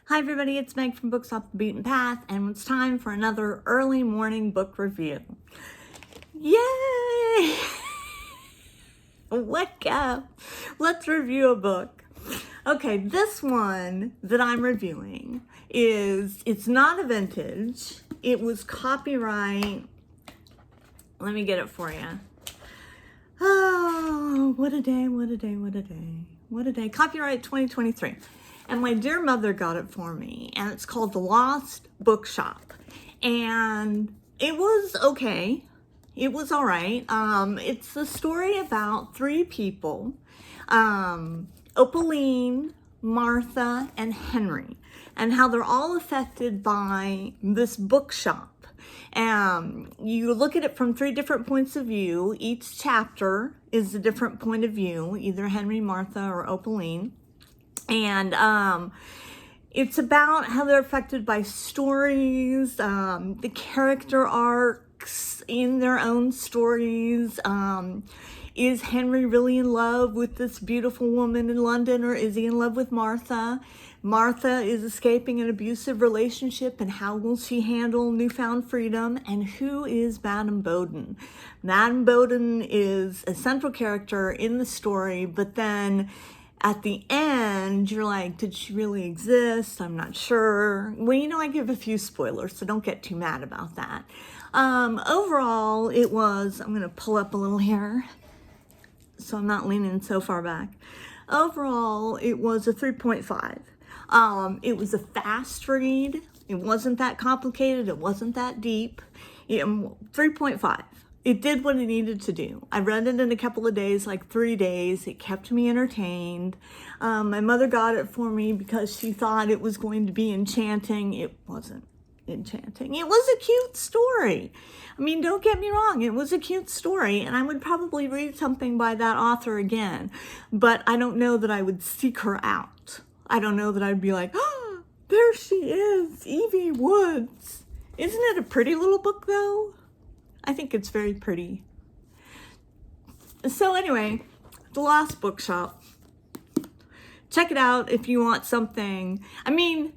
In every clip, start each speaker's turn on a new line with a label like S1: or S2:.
S1: Hi everybody, it's Meg from Books Off the Beaten Path, and it's time for another early morning book review. Yay! Wake up! Let's review a book. Okay, this one that I'm reviewing it's not a vintage. It was copyright. Let me get it for you. Oh, what a day, what a day, what a day. What a day. Copyright 2023. And my dear mother got it for me, and it's called The Lost Bookshop. And it was okay. It was all right. It's a story about three people, Opaline, Martha, and Henry, and how they're all affected by this bookshop. You look at it from three different points of view. Each chapter is a different point of view, either Henry, Martha, or Opaline. And it's about how they're affected by stories, the character arcs in their own stories. Is Henry really in love with this beautiful woman in London, or is he in love with Martha? Martha is escaping an abusive relationship, and how will she handle newfound freedom? And who is Madame Bowden? Madame Bowden is a central character in the story, but then at the end, you're like, did she really exist? I'm not sure. Well, I give a few spoilers, so don't get too mad about that. Overall, it was, I'm going to pull up a little here so I'm not leaning so far back. Overall, it was a 3.5. It was a fast read. It wasn't that complicated. It wasn't that deep. 3.5. It did what it needed to do. I read it in a couple of days, like 3 days. It kept me entertained. My mother got it for me because she thought it was going to be enchanting. It wasn't enchanting. It was a cute story. I mean, don't get me wrong. It was a cute story, and I would probably read something by that author again, but I don't know that I would seek her out. I don't know that I'd be like, oh, there she is, Evie Woods. Isn't it a pretty little book, though? I think it's very pretty. So anyway, The Lost Bookshop. Check it out if you want something. I mean,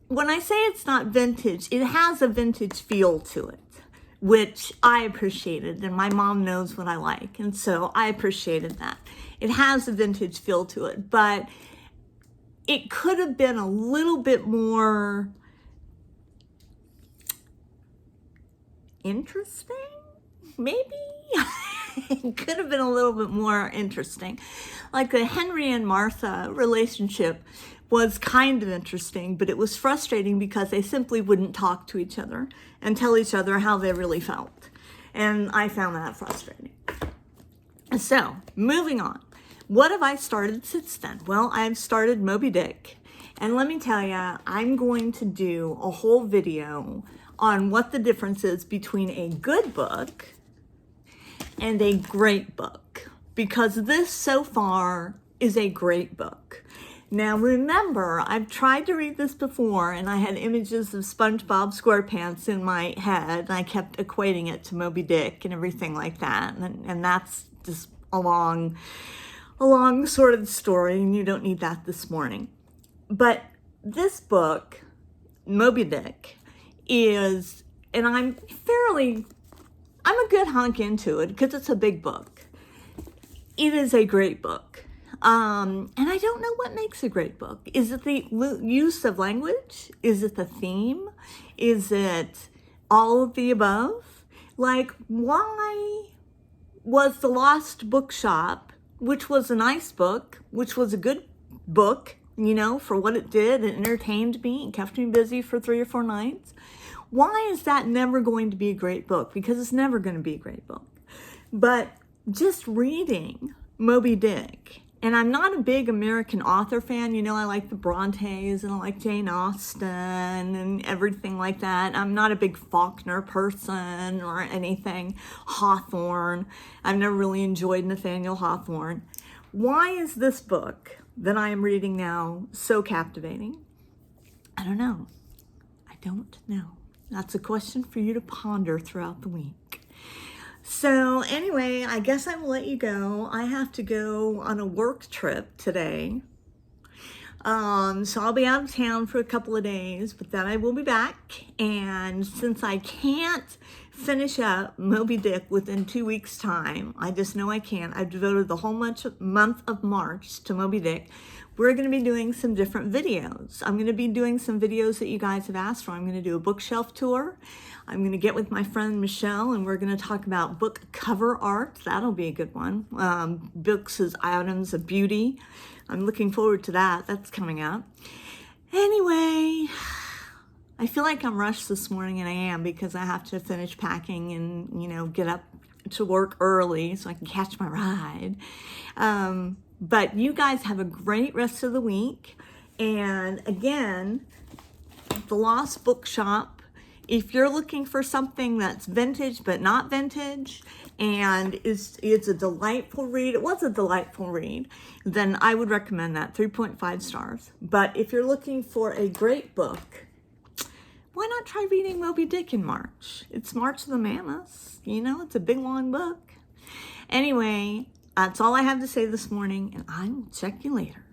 S1: when I say it's not vintage, it has a vintage feel to it, which I appreciated, and my mom knows what I like, and so I appreciated that. It has a vintage feel to it, but it could have been a little bit more interesting, maybe? It could have been a little bit more interesting. Like the Henry and Martha relationship was kind of interesting, but it was frustrating because they simply wouldn't talk to each other and tell each other how they really felt. And I found that frustrating. So, moving on. What have I started since then? Well, I've started Moby Dick. And let me tell you, I'm going to do a whole video on what the difference is between a good book and a great book, because this so far is a great book. Now remember, I've tried to read this before, and I had images of SpongeBob SquarePants in my head, and I kept equating it to Moby Dick and everything like that, and that's just a long sort of story, and you don't need that this morning. But this book, Moby Dick, is, and I'm a good hunk into it because it's a big book. It is a great book. And I don't know what makes a great book. Is it the use of language? Is it the theme? Is it all of the above? Like, why was The Lost Bookshop, which was a nice book, which was a good book, for what it did, it entertained me and kept me busy for 3 or 4 nights. Why is that never going to be a great book? Because it's never going to be a great book. But just reading Moby Dick, and I'm not a big American author fan. I like the Brontes and I like Jane Austen and everything like that. I'm not a big Faulkner person or anything. Hawthorne. I've never really enjoyed Nathaniel Hawthorne. Why is this book that I am reading now so captivating? I don't know. That's a question for you to ponder throughout the week. So anyway, I guess I will let you go. I have to go on a work trip today. So I'll be out of town for a couple of days, but then I will be back. And since I can't finish up Moby Dick within 2 weeks' time, I just know I can't. I've devoted the whole month of March to Moby Dick. We're going to be doing some different videos. I'm going to be doing some videos that you guys have asked for. I'm going to do a bookshelf tour. I'm going to get with my friend Michelle, and we're going to talk about book cover art. That'll be a good one. Books as items of beauty. I'm looking forward to that. That's coming up. Anyway, I feel like I'm rushed this morning, and I am, because I have to finish packing and, get up to work early so I can catch my ride. But you guys have a great rest of the week. And again, The Lost Bookshop, if you're looking for something that's vintage but not vintage, and it's a delightful read, it was a delightful read, then I would recommend that, 3.5 stars. But if you're looking for a great book, why not try reading Moby Dick in March? It's March of the Mammoths, it's a big long book. Anyway, that's all I have to say this morning, and I will check you later.